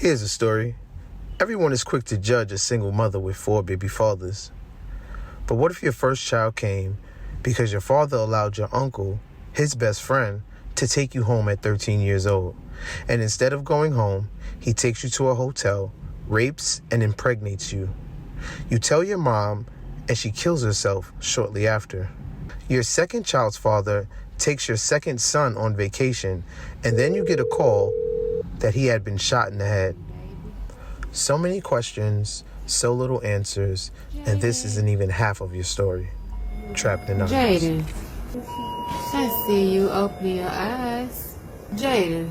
Here's a story. Everyone is quick to judge a single mother with 4 baby fathers. But what if your first child came because your father allowed your uncle, his best friend, to take you home at 13 years old? And instead of going home, he takes you to a hotel, rapes and impregnates you. You tell your mom, and she kills herself shortly after. Your second child's father takes your second son on vacation, and then you get a call that he had been shot in the head. So many questions, so little answers, and this isn't even half of your story. Trappin Anonymous. Jaden, I see you open your eyes. Jaden,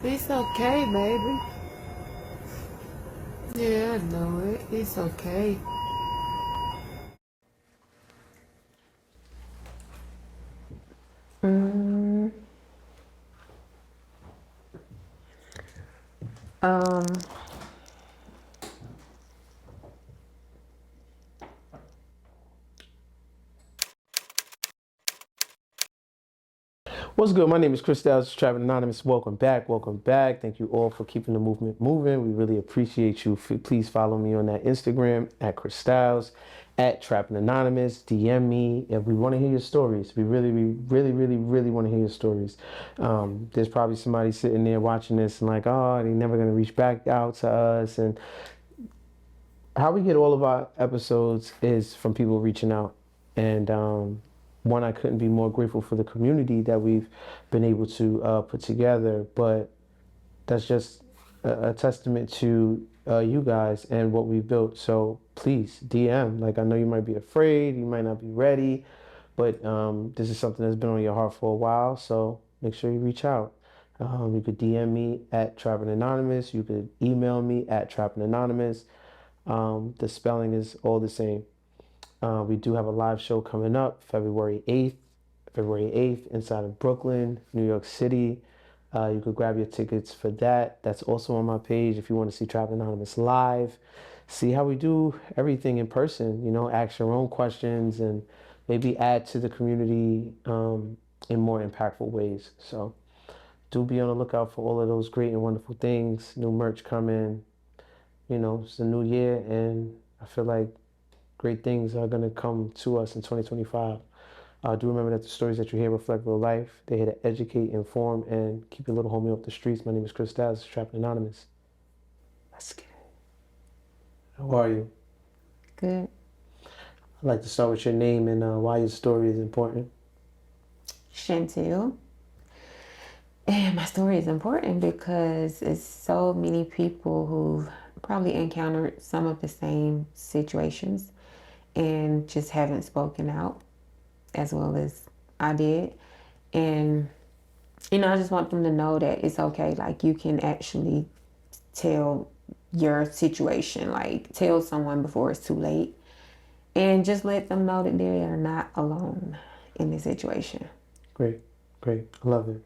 it's okay, baby. Yeah, I know it. It's okay. What's good? My name is Chris Styles, Trappin Anonymous. Welcome back. Welcome back. Thank you all for keeping the movement moving. We really appreciate you. Please follow me on that Instagram at Chris Styles, at Trappin Anonymous. DM me if we want to hear your stories. We really want to hear your stories. There's probably somebody sitting there watching this and like, oh, they're never going to reach back out to us. And how we get all of our episodes is from people reaching out. And one, I couldn't be more grateful for the community that we've been able to put together, but that's just a testament to you guys and what we've built. So please DM. Like, I know you might be afraid, you might not be ready, but this is something that's been on your heart for a while, so make sure you reach out. You could DM me at Trappin Anonymous. You could email me at Trappin Anonymous. The spelling is all the same. We do have a live show coming up February 8th inside of Brooklyn, New York City. You could grab your tickets for that. That's also on my page if you want to see Trappin Anonymous live. See how we do everything in person, ask your own questions and maybe add to the community in more impactful ways. So do be on the lookout for all of those great and wonderful things. New merch coming. It's a new year, and I feel like great things are going to come to us in 2025. Do remember that the stories that you hear reflect real life. They're here to educate, inform, and keep your little homie off the streets. My name is Chris Styles, Trappin Anonymous. Let's get it. How are you? Good. I'd like to start with your name and why your story is important. Shantill. And my story is important because it's so many people who've probably encountered some of the same situations and just haven't spoken out as well as I did. And, I just want them to know that it's okay. Like, you can actually tell your situation, like tell someone before it's too late, and just let them know that they are not alone in this situation. Great. I love it.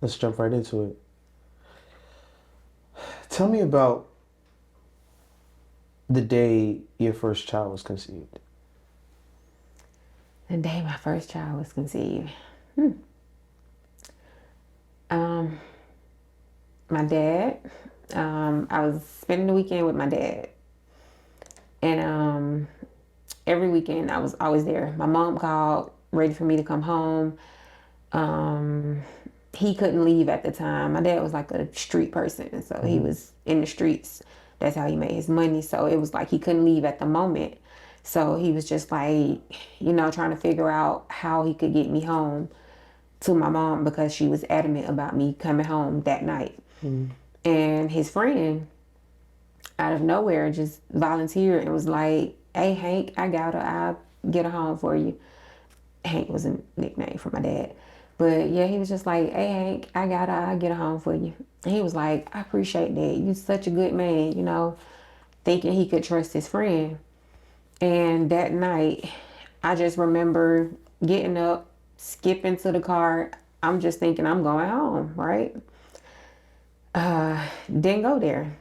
Let's jump right into it. Tell me about the day your first child was conceived. The day my first child was conceived. My dad, I was spending the weekend with my dad. And every weekend I was always there. My mom called, ready for me to come home. He couldn't leave at the time. My dad was like a street person, so he was in the streets. That's how he made his money. So it was like he couldn't leave at the moment. So he was just like, trying to figure out how he could get me home to my mom because she was adamant about me coming home that night. And his friend, out of nowhere, just volunteered and was like, hey, Hank, I got her. I'll get her home for you. Hank was a nickname for my dad. But yeah, he was just like, hey, Hank, I got her. I'll get her home for you. And he was like, I appreciate that. You're such a good man, thinking he could trust his friend. And that night, I just remember getting up, skipping to the car. I'm just thinking I'm going home, right? Didn't go there.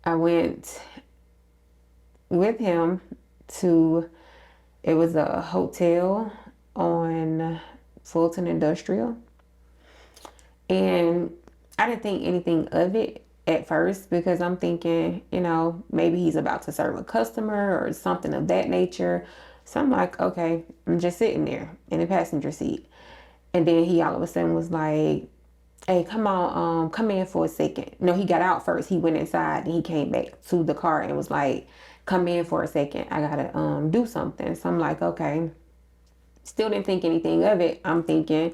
I went with him to, it was a hotel on Fulton Industrial. And I didn't think anything of it at first because I'm thinking, maybe he's about to serve a customer or something of that nature. So I'm like, okay, I'm just sitting there in the passenger seat. And then he all of a sudden was like, hey, come on, come in for a second. No, he got out first. He went inside and he came back to the car and was like, come in for a second. I gotta do something. So I'm like, okay. Still didn't think anything of it. I'm thinking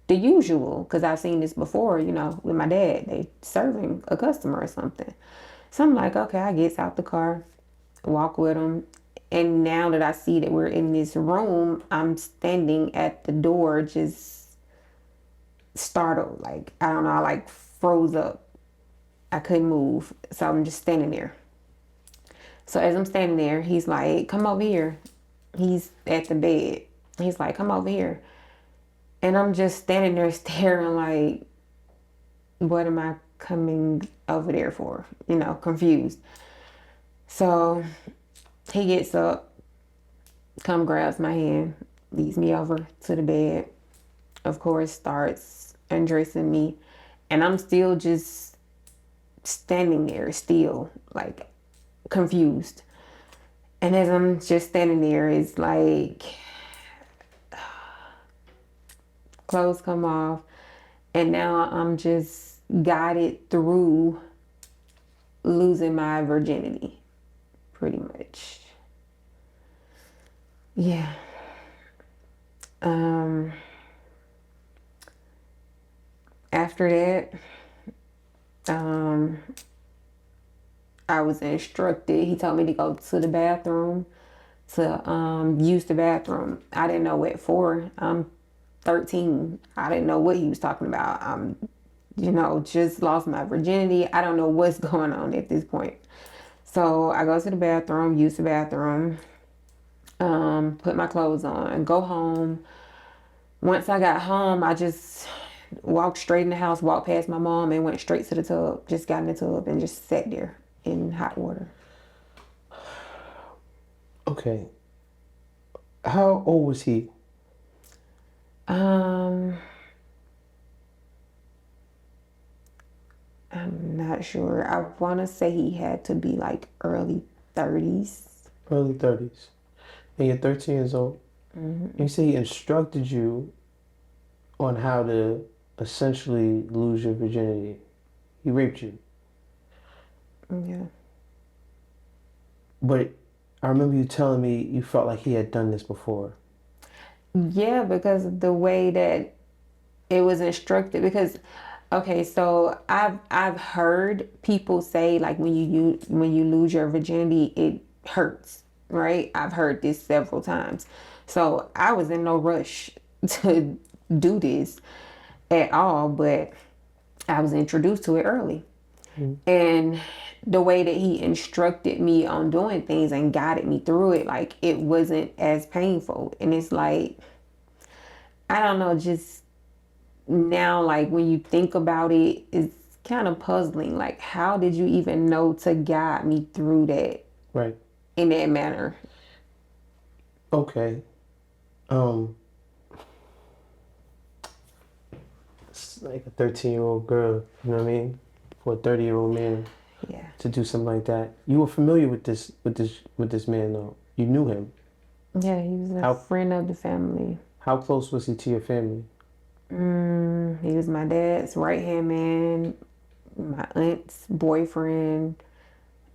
the usual, because I've seen this before, with my dad. They serving a customer or something. So I'm like, okay, I gets out the car, walk with him. And now that I see that we're in this room, I'm standing at the door just startled. Like, I don't know, I like froze up. I couldn't move. So I'm just standing there. So as I'm standing there, he's like, come over here. He's at the bed. He's like, come over here. And I'm just standing there staring like, what am I coming over there for? Confused. So he gets up, come grabs my hand, leads me over to the bed, of course, starts undressing me. And I'm still just standing there, still like confused. And as I'm just standing there, it's like clothes come off. And now I'm just guided through losing my virginity, pretty much. Yeah. After that, I was instructed. He told me to go to the bathroom to use the bathroom. I didn't know what for. I'm 13. I didn't know what he was talking about. Just lost my virginity. I don't know what's going on at this point. So I go to the bathroom, use the bathroom, put my clothes on, go home. Once I got home, I just walked straight in the house, walked past my mom, and went straight to the tub. Just got in the tub and just sat there in hot water. Okay. How old was he? I'm not sure. I want to say he had to be like early 30s. Early 30s. And you're 13 years old. Mm-hmm. You say he instructed you on how to essentially lose your virginity. He raped you. Yeah. But I remember you telling me you felt like he had done this before. Yeah, because of the way that it was instructed. Because, okay, so I've heard people say like when you lose your virginity, it hurts, right? I've heard this several times. So I was in no rush to do this at all, but I was introduced to it early. And the way that he instructed me on doing things and guided me through it, like it wasn't as painful. And it's like, I don't know, just now, like when you think about it, it's kind of puzzling. Like, how did you even know to guide me through that Right. in that manner? Okay. It's like a 13-year-old girl, you know what I mean? For a 30-year-old man Yeah. to do something like that. You were familiar with this man though. You knew him. Yeah, he was a friend of the family. How close was he to your family? He was my dad's right-hand man, my aunt's boyfriend,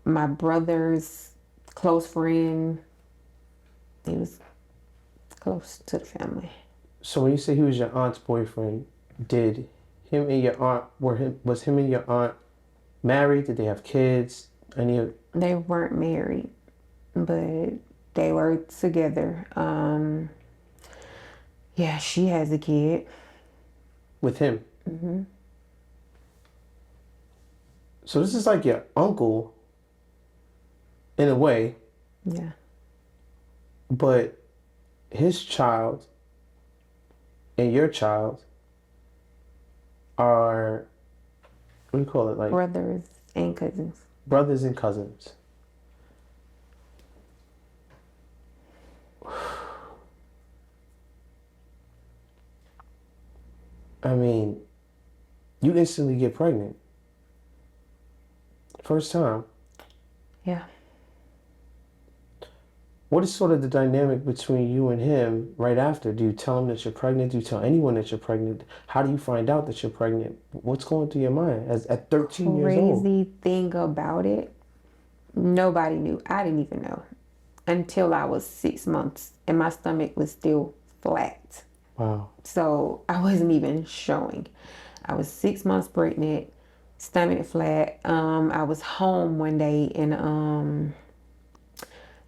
my brother's close friend. He was close to the family. So when you say he was your aunt's boyfriend, did him and your aunt was him and your aunt married? Did they have kids? They weren't married, but they were together. Yeah, she has a kid. With him? Mm-hmm. So this is like your uncle in a way. Yeah. But his child and your child are, what do you call it? Like Brothers and cousins. brothers and cousins. I mean, You instantly get pregnant. First time. Yeah. What is sort of the dynamic between you and him right after? Do you tell him that you're pregnant? Do you tell anyone that you're pregnant? How do you find out that you're pregnant? What's going through your mind at 13 years old? Crazy thing about it, nobody knew. I didn't even know until I was 6 months and my stomach was still flat. Wow. So I wasn't even showing. I was 6 months pregnant, stomach flat. I was home one day and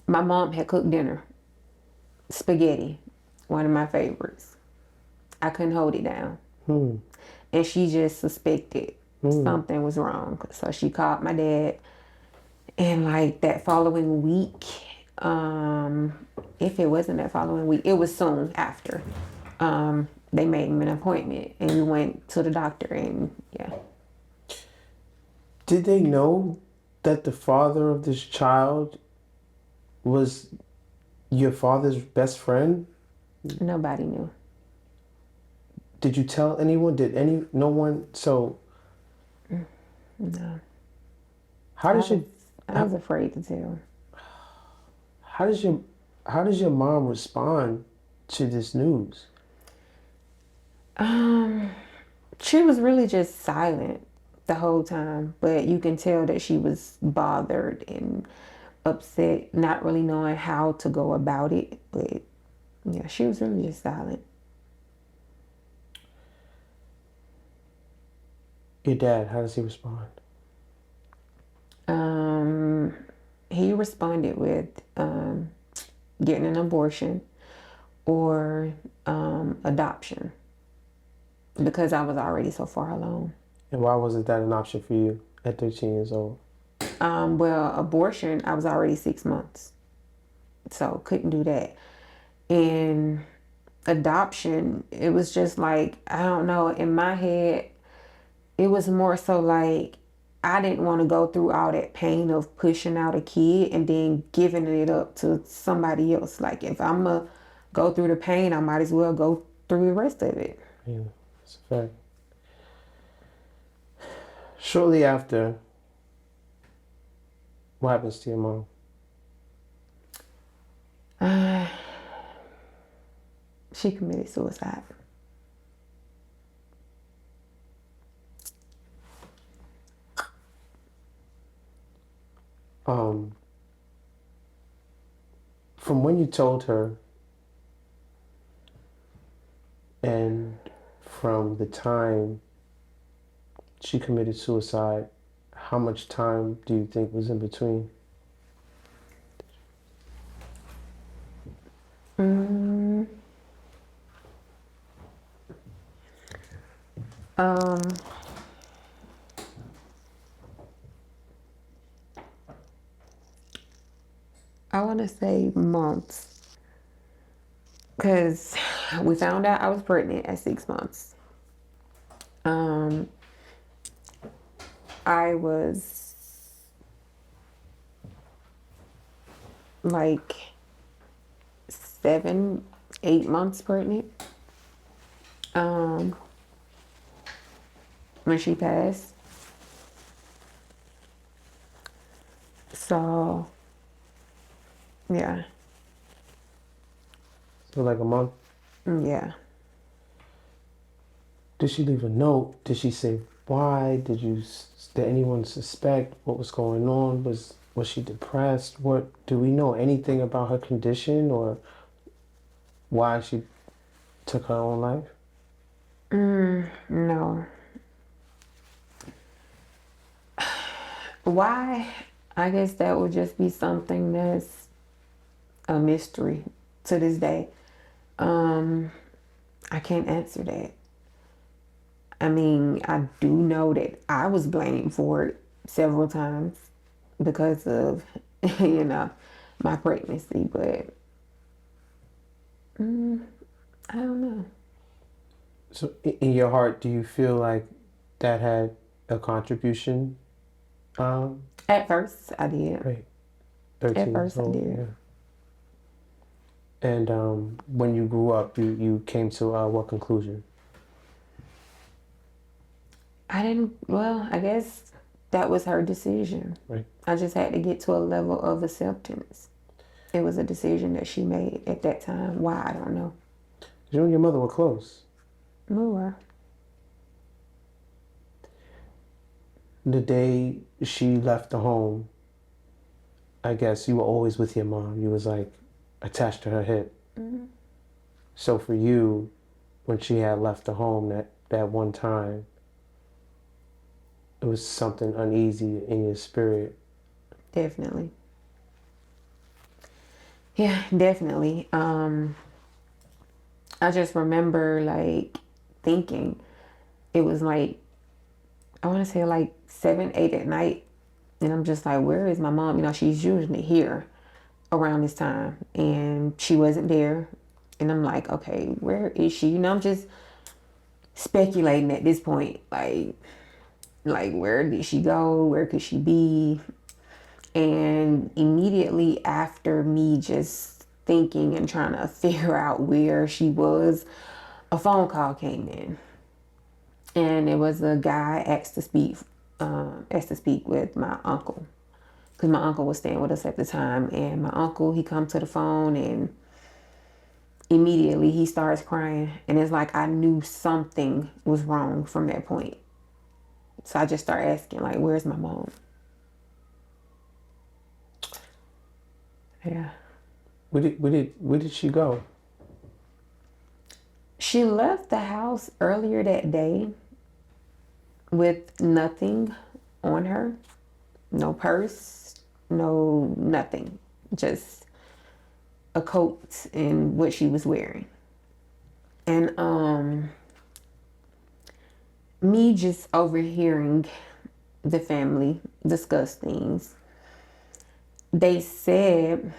my mom had cooked dinner, spaghetti, one of my favorites. I couldn't hold it down. And she just suspected something was wrong. So she called my dad. And like that following week, if it wasn't that following week, it was soon after. They made him an appointment and we went to the doctor and yeah. Did they know that the father of this child was your father's best friend? Nobody knew. Did you tell anyone? No one? So, No. how does I was afraid to tell. how does your mom respond to this news? She was really just silent the whole time, but you can tell that she was bothered and upset, not really knowing how to go about it. But yeah, she was really just silent. Your dad, how does he respond? He responded with getting an abortion or adoption because I was already so far along. And why wasn't that an option for you at 13 years old? Well, abortion, I was already 6 months, so couldn't do that. And adoption, it was just like, I don't know, in my head, it was more so like I didn't want to go through all that pain of pushing out a kid and then giving it up to somebody else. Like if I'm gonna go through the pain, I might as well go through the rest of it. Yeah, that's a fact. Shortly after, what happens to your mom? She committed suicide. From when you told her and from the time she committed suicide, how much time do you think was in between? I want to say months because we found out I was pregnant at 6 months. I was like 7, 8 months pregnant when she passed. So, yeah. So like a month? Yeah. Did she leave a note? Did she say why? Did anyone suspect what was going on? Was she depressed? Do we know anything about her condition or why she took her own life? No. Why? I guess that would just be something that's a mystery to this day. I can't answer that. I mean, I do know that I was blamed for it several times because of, my pregnancy, but I don't know. So in your heart, do you feel like that had a contribution? At first, I did. Right. 13 At first, years old, I did. yeah. And when you grew up, you came to what conclusion? I guess that was her decision. Right. I just had to get to a level of acceptance. It was a decision that she made at that time. Why, I don't know. You and your mother were close. We were. The day she left the home, I guess you were always with your mom. You was like attached to her hip. Mm-hmm. So for you, when she had left the home that one time, it was something uneasy in your spirit. Definitely. Yeah, definitely. I just remember like thinking it was like, I want to say like 7, 8 at night. And I'm just like, where is my mom? You know, she's usually here around this time. And she wasn't there. And I'm like, okay, where is she? You know, I'm just speculating at this point. Like where did she go? Where could she be? And immediately after me just thinking and trying to figure out where she was, a phone call came in. And it was a guy asked to speak with my uncle, because my uncle was staying with us at the time. And my uncle, he come to the phone and immediately he starts crying, and it's like I knew something was wrong from that point. So I just started asking, like, where's my mom? Yeah. Where did she go? She left the house earlier that day with nothing on her. No purse, no nothing. Just a coat and what she was wearing. And me just overhearing the family discuss things. They said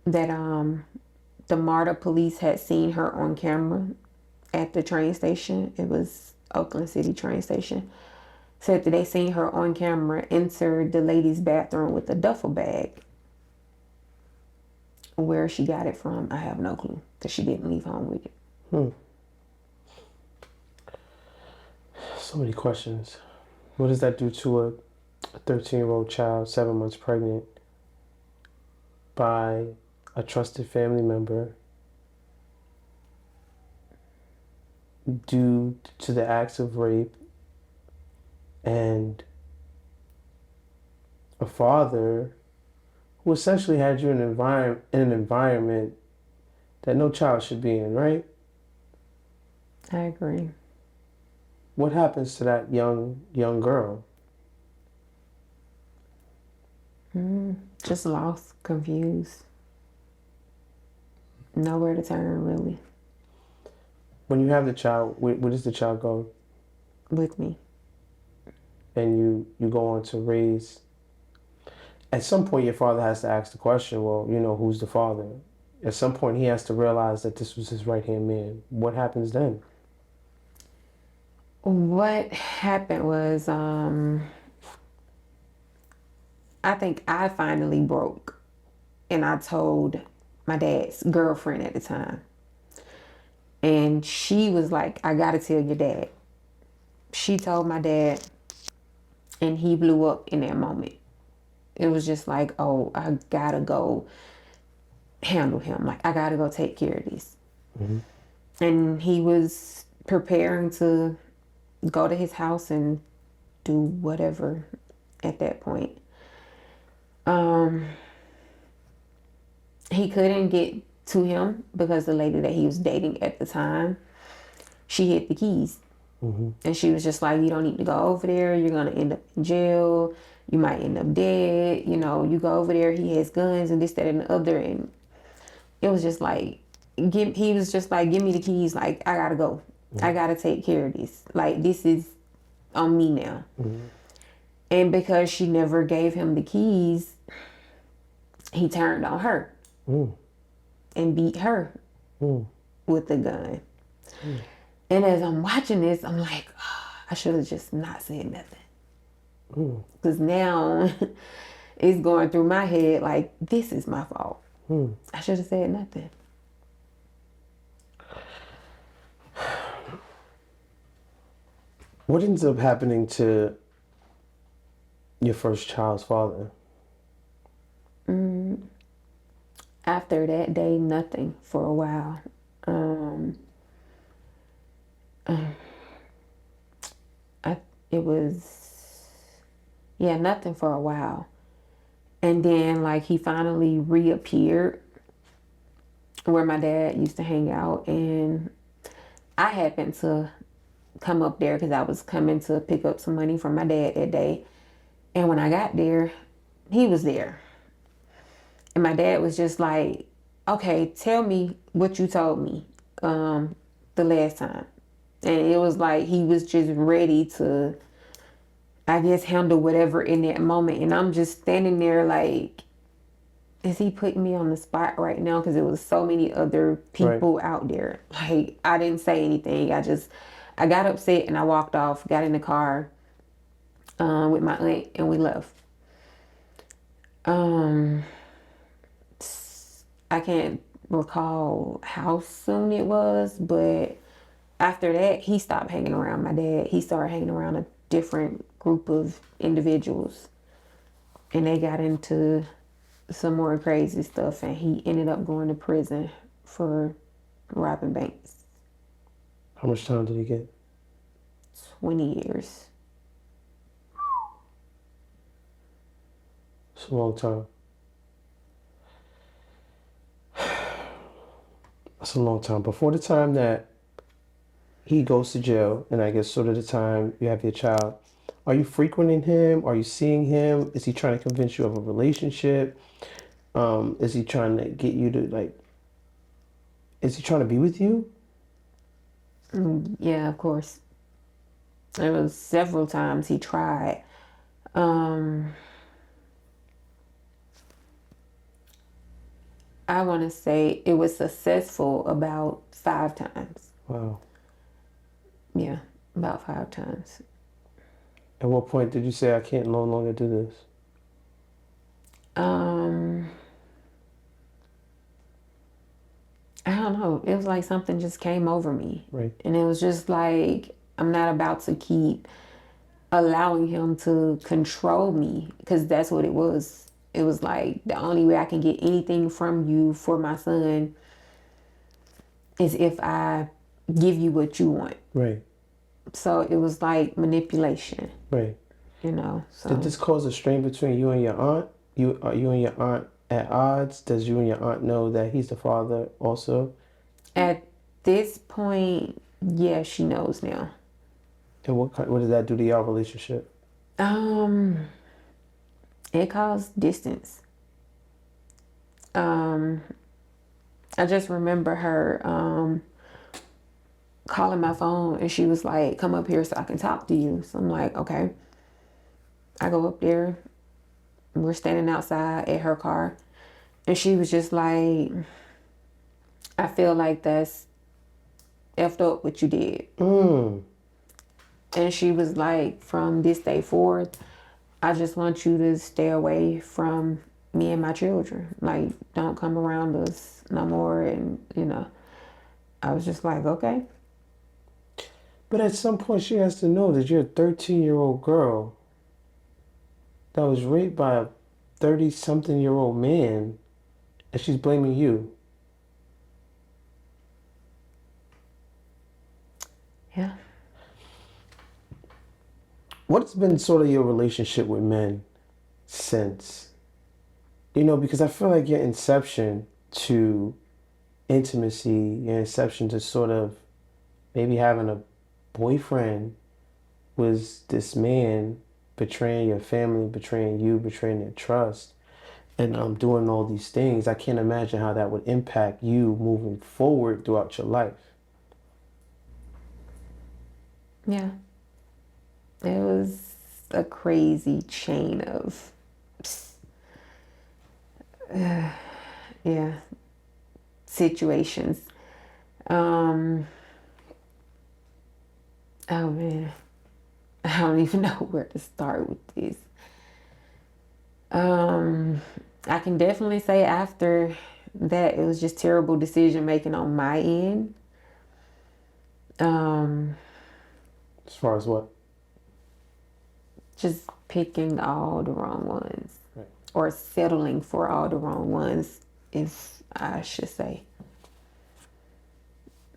that the MARTA police had seen her on camera at the train station. It was Oakland City train station. Said that they seen her on camera enter the ladies' bathroom with a duffel bag. Where she got it from, I have no clue, because she didn't leave home with it. So many questions. What does that do to a 13-year-old child, 7 months pregnant, by a trusted family member due to the acts of rape, and a father who essentially had you in an environment that no child should be in, right? I agree. What happens to that young girl? Just lost, confused. Nowhere to turn, really. When you have the child, where does the child go? With me. And you go on to raise. At some point, your father has to ask the question, well, who's the father? At some point, he has to realize that this was his right-hand man. What happens then? What happened was, I think I finally broke, and I told my dad's girlfriend at the time. And she was like, I gotta tell your dad. She told my dad, and he blew up in that moment. It was just like, oh, I gotta go handle him. Like, I gotta go take care of this. Mm-hmm. And he was preparing to go to his house and do whatever at that point. He couldn't get to him because the lady that he was dating at the time, she hid the keys. Mm-hmm. And she was just like, you don't need to go over there. You're going to end up in jail. You might end up dead. You go over there. He has guns and this, that, and the other. And it was just like, he was just like, give me the keys. Like, I got to go. Mm-hmm. I got to take care of this. Like, this is on me now. Mm-hmm. And because she never gave him the keys, he turned on her and beat her with the gun. And as I'm watching this, I'm like, oh, I should have just not said nothing. Because now it's going through my head like, this is my fault. I should have said nothing. What ends up happening to your first child's father? After that day, nothing for a while. It was, yeah, nothing for a while. And then, like, he finally reappeared where my dad used to hang out. And I happened to come up there because I was coming to pick up some money from my dad that day. And when I got there, he was there. And my dad was just like, okay, tell me what you told me the last time. And it was like he was just ready to, I guess, handle whatever in that moment. And I'm just standing there like, is he putting me on the spot right now? Because there was so many other people out there. Like, I didn't say anything. I got upset and I walked off, got in the car with my aunt, and we left. I can't recall how soon it was, but after that, he stopped hanging around my dad. He started hanging around a different group of individuals, and they got into some more crazy stuff, and he ended up going to prison for robbing banks. How much time did he get? 20 years. It's a long time. That's a long time. Before the time that he goes to jail, and I guess sort of the time you have your child, are you frequenting him? Are you seeing him? Is he trying to convince you of a relationship? Is he trying to get you to, like, is he trying to be with you? Yeah, of course. There was several times he tried. I want to say it was successful about 5 times. Wow. Yeah, about 5 times. At what point did you say, I can't no longer do this? I don't know. It was like something just came over me. Right. And it was just like, I'm not about to keep allowing him to control me, because that's what it was. It was like, the only way I can get anything from you for my son is if I give you what you want. Right. So it was like manipulation. Right. You know. So. Did this cause a strain between you and your aunt? Are you and your aunt at odds? Does you and your aunt know that he's the father also? At this point, yeah, she knows now. And what does that do to y'all relationship? It caused distance. I just remember her calling my phone, and she was like, come up here so I can talk to you. So I'm like, okay. I go up there. We're standing outside at her car, and she was just like, I feel like that's effed up what you did. And she was like, from this day forward, I just want you to stay away from me and my children. Like, don't come around us no more. And, you know, I was just like, okay. But at some point, she has to know that you're a 13-year-old girl that was raped by a 30-something-year-old man, and she's blaming you. Yeah. What's been sort of your relationship with men since? You know, because I feel like your inception to intimacy, your inception to sort of maybe having a boyfriend was this man betraying your family, betraying you, betraying their trust, and doing all these things. I can't imagine how that would impact you moving forward throughout your life. Yeah. It was a crazy chain of, yeah, situations. Oh man, I don't even know where to start with this. I can definitely say after that, it was just terrible decision making on my end. As far as what? Just picking all the wrong ones. Right. Or settling for all the wrong ones, if I should say.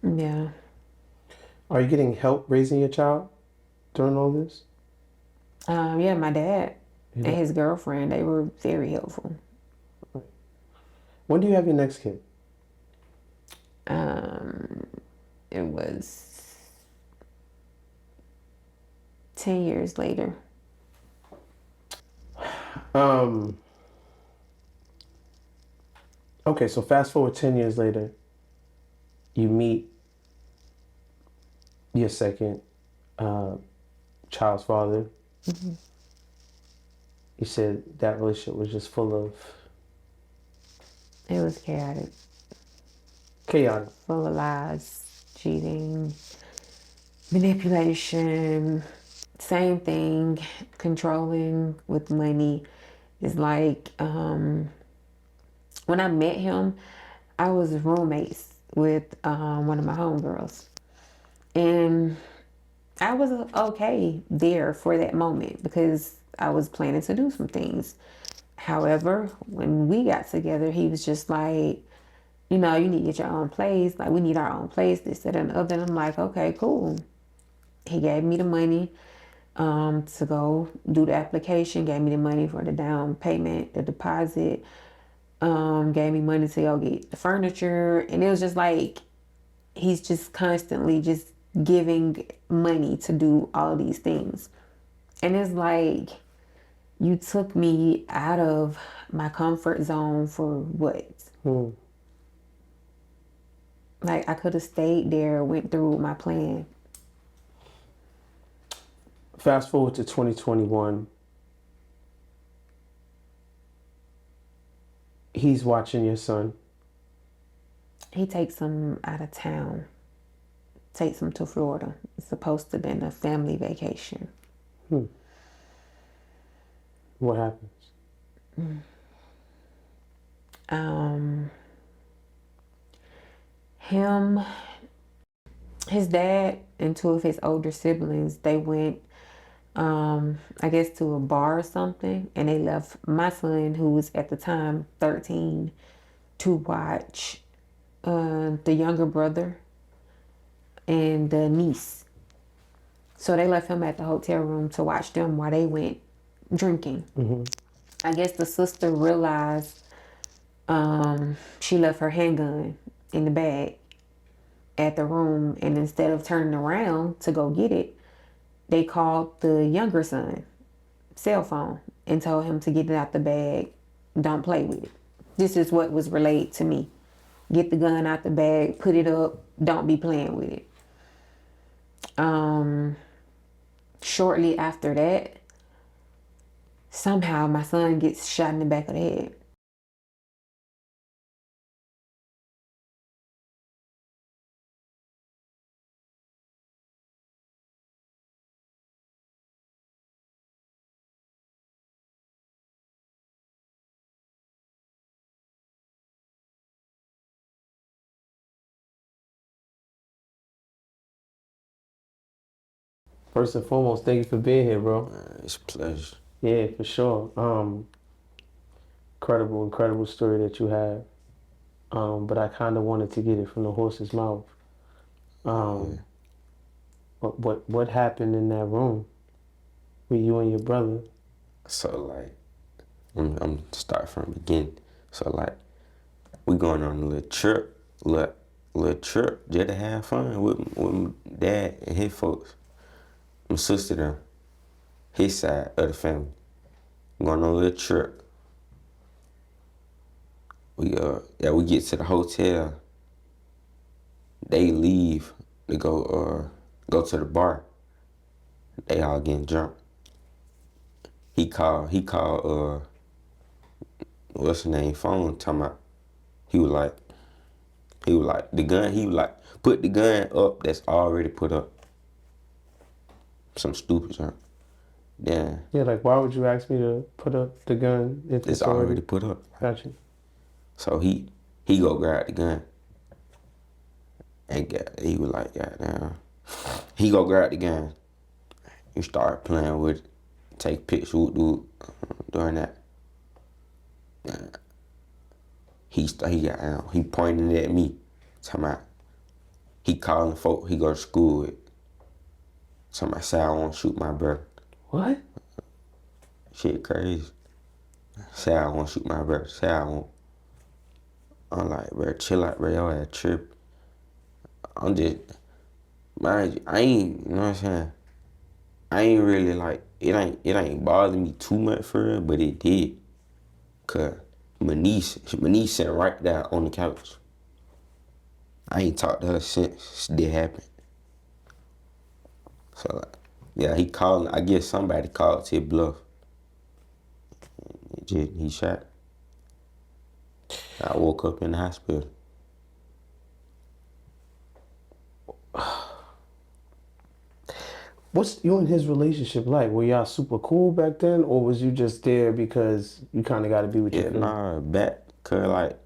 Yeah. Are you getting help raising your child during all this? Yeah, my dad and his girlfriend, they were very helpful. Right. When do you have your next kid? It was 10 years later. Okay, so fast forward 10 years later, you meet your second child's father. Mm-hmm. You said that relationship was just full of It was chaotic. chaotic. Full of lies, cheating, manipulation, same thing, controlling with money. It's like when I met him, I was roommates with one of my homegirls. And I was okay there for that moment because I was planning to do some things. However, when we got together, he was just like, you know, you need to get your own place. Like, we need our own place, this, that, and the other. And I'm like, okay, cool. He gave me the money to go do the application, gave me the money for the down payment, the deposit, gave me money to go get the furniture. And it was just like, he's just constantly just giving money to do all these things. And it's like, you took me out of my comfort zone for what? Like, I could have stayed there, went through my plan. Fast forward to 2021. He's watching your son. He takes him out of town, takes him to Florida. It's supposed to have been a family vacation. What happens? Him, his dad, and two of his older siblings, they went, I guess, to a bar or something, and they left my son, who was at the time 13, to watch the younger brother and the niece. So they left him at the hotel room to watch them while they went drinking. I guess the sister realized she left her handgun in the bag at the room, and instead of turning around to go get it, they called the younger son cell phone and told him to get it out the bag. Don't play with it. This is what was relayed to me. Get the gun out the bag, put it up, don't be playing with it. Shortly after that, somehow my son gets shot in the back of the head. First and foremost, thank you for being here, bro. It's a pleasure. Yeah, for sure. Incredible story that you have. But I kind of wanted to get it from the horse's mouth. What happened in that room with you and your brother? So like, I'm start from the beginning. So like, we going on a little trip, little trip just to have fun with my dad and his folks, my sister them, his side of the family. Going on a little trip. We get to the hotel. They leave to go to the bar. They all getting drunk. He called what's his name phone, talking about, he was like the gun, he was like, put the gun up that's already put up. Some stupid junk. Yeah. Yeah, like, why would you ask me to put up the gun if It's already put up. Gotcha. So he go grab the gun. And he was like, goddamn. He go grab the gun. You start playing with it. take pictures with dude during that. He pointed at me, talking about he calling folk he go to school with. Somebody say I want to shoot my brother. What? Shit crazy. Say I want to shoot my brother. Say I want. I'm like, bro, chill out, bro. Y'all had a trip. I'm just, man, I ain't, you know what I'm saying? I ain't really like, it ain't bothering me too much for real, but it did. Cause my niece sitting right there on the couch. I ain't talked to her since it happened. So like, yeah, he called. I guess somebody called to his bluff. He shot. I woke up in the hospital. What's you and his relationship like? Were y'all super cool back then, or was you just there because you kind of got to be with your family? Nah, cause like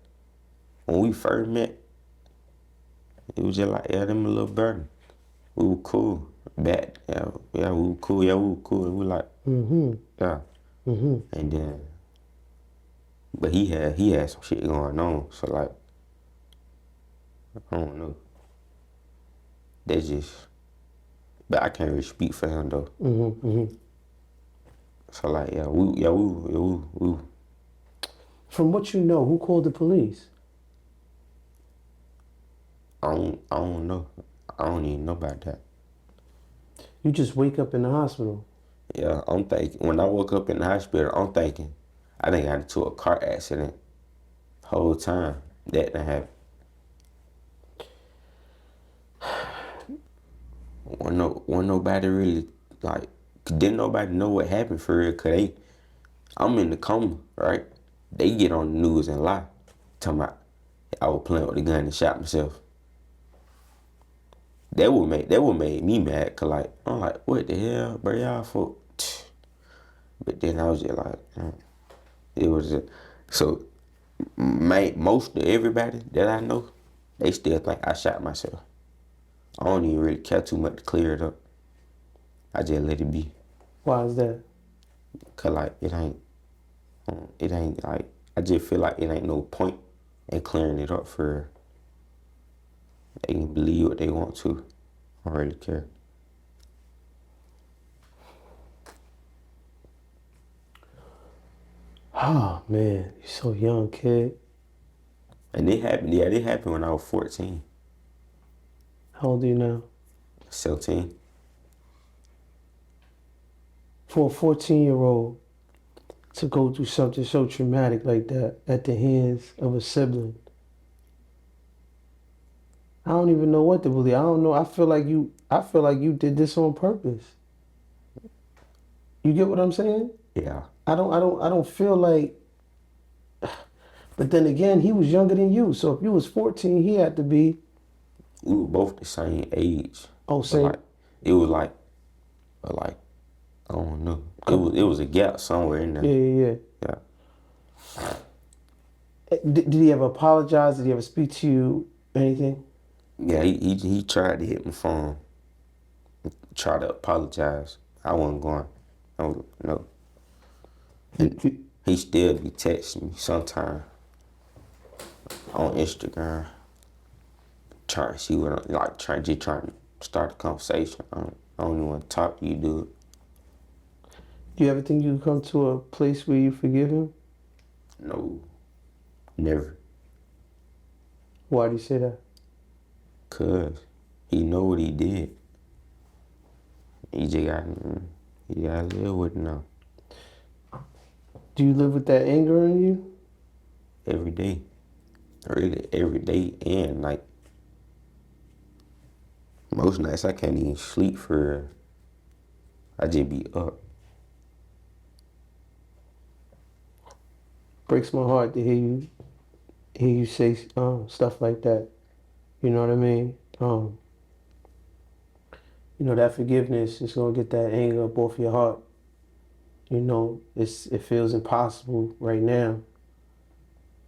when we first met, it was just like, yeah, them a little burden. We were cool. Yeah, we were cool. Yeah, we were cool. We were like, yeah. And then, but he had some shit going on. So like, I don't know. That's just, but I can't really speak for him though. So like, we. From what you know, who called the police? I don't know. I don't even know about that. You just wake up in the hospital. Yeah, I'm thinking, when I woke up in the hospital, I'm thinking, I think I got into a car accident the whole time. That didn't happen. Wasn't nobody really, like, didn't nobody know what happened for real, cause I'm in the coma, right? They get on the news and lie, talking about I was playing with a gun and shot myself. That would make me mad, cause like, I'm like, what the hell, bro, y'all for? But then I was just like, it was so. Most of everybody that I know, they still think I shot myself. I don't even really care too much to clear it up. I just let it be. Why is that? Cause like it ain't like, I just feel like it ain't no point in clearing it up for her. They can believe what they want to. I don't really care. Oh man, you're so young, kid. And it happened when I was 14. How old are you now? 17. For a 14-year-old to go through something so traumatic like that at the hands of a sibling, I don't even know what to believe. I don't know. I feel like you did this on purpose. You get what I'm saying? Yeah. I don't feel like. But then again, he was younger than you. So if you was 14, he had to be. We were both the same age. Oh, same. Like, it was like, I don't know. It was a gap somewhere in there. Yeah. Yeah. Did he ever apologize? Did he ever speak to you? Anything? Yeah, he tried to hit my phone. Tried to apologize. I wasn't going. No. He still be texting me sometime on Instagram. Trying to see what I'm like, trying to start a conversation. I don't even want to talk to you, dude. Do you ever think you come to a place where you forgive him? No. Never. Why do you say that? Cause he know what he did. He just gotta live with it now. Do you live with that anger in you? Every day. Really, every day. And like, most nights I can't even sleep for, I just be up. Breaks my heart to hear you say stuff like that. You know what I mean? That forgiveness is gonna get that anger up off your heart. It feels impossible right now.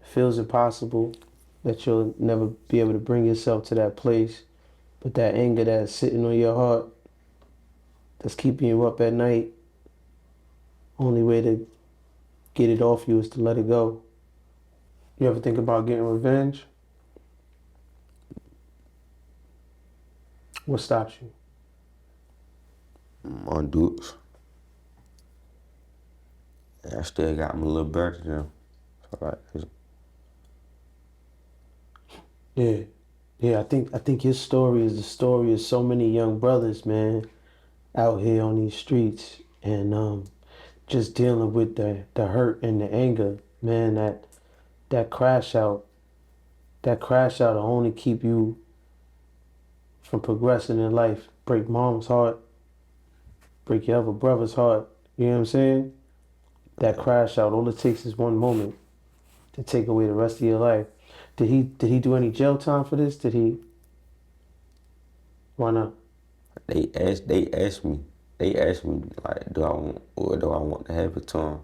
It feels impossible that you'll never be able to bring yourself to that place. But that anger that's sitting on your heart, that's keeping you up at night, Only way to get it off you is to let it go. You ever think about getting revenge? What stops you? On dudes. And I still got them a little better than them. So like, Yeah. I think your story is the story of so many young brothers, man, out here on these streets, and just dealing with the hurt and the anger, man. That crash out will only keep you from progressing in life. Break mom's heart, break your other brother's heart. You know what I'm saying? That crash out, all it takes is one moment to take away the rest of your life. Did he do any jail time for this? Did he? Why not? they asked me like, do I want to have it to him?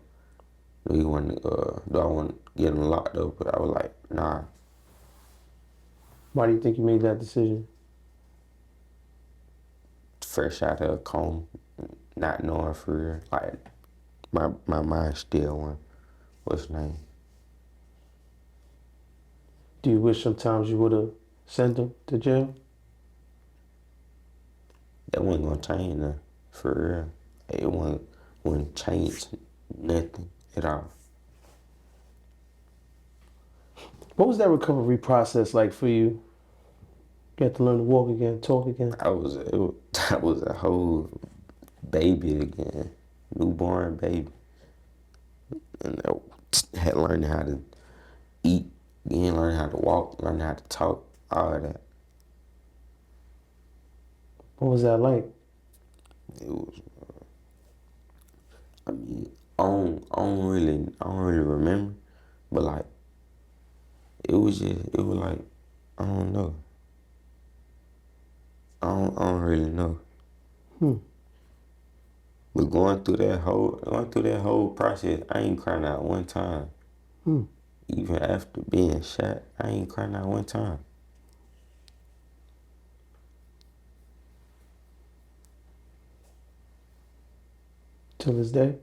Do I want to get him locked up? But I was like, nah. Why do you think you made that decision? Fresh out of a coma, not knowing for real. Like, my mind still went, what's his name? Do you wish sometimes you would have sent him to jail? That wasn't gonna change nothing, for real. It wouldn't change nothing at all. What was that recovery process like for you? You had to learn to walk again, talk again. I was a whole baby again, newborn baby, and I had learned how to eat, again, learn how to walk, learn how to talk, all of that. What was that like? It was, I mean, I don't really remember, but like, it was like, I don't know. I don't really know. But going through that whole process, I ain't crying out one time. Even after being shot, I ain't crying out one time. Till this day?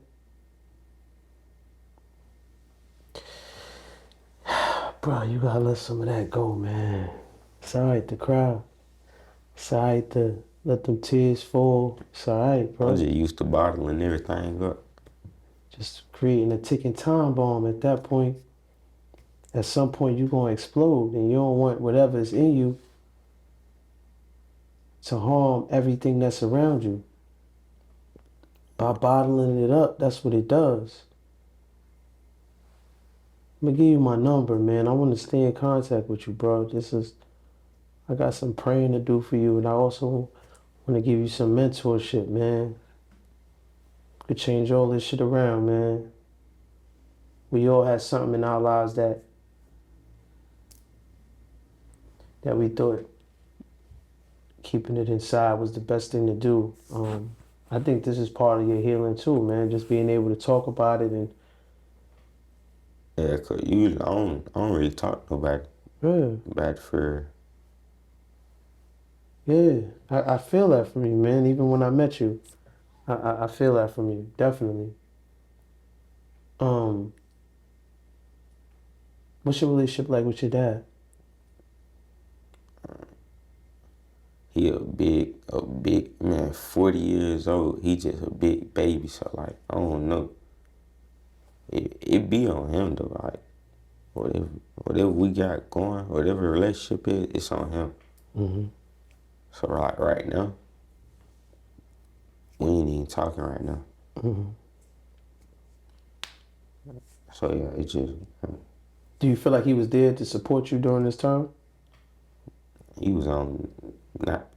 Bro, you gotta let some of that go, man. It's alright to cry. It's alright to let them tears fall. It's alright, I bro. was just used to bottling everything up. Just creating a ticking time bomb at that point. At some point, you're gonna explode, and you don't want whatever's in you to harm everything that's around you. By bottling it up, that's what it does. I'm gonna give you my number, man. I want to stay in contact with you, bro. I got some praying to do for you, and I also want to give you some mentorship, man. Could change all this shit around, man. We all had something in our lives that we thought keeping it inside was the best thing to do. I think this is part of your healing too, man. Just being able to talk about it and Yeah, cause usually I don't really talk to nobody about it for. yeah. I feel that from you, man. Even when I met you, I feel that from you, definitely. What's your relationship like with your dad? He a big man, 40 years old. He just a big baby, so like, I don't know. It be on him though, like, whatever we got going, whatever relationship is, it's on him. So like right now, we ain't even talking right now. So yeah, it's just, Do you feel like he was there to support you during this time? he was on, not,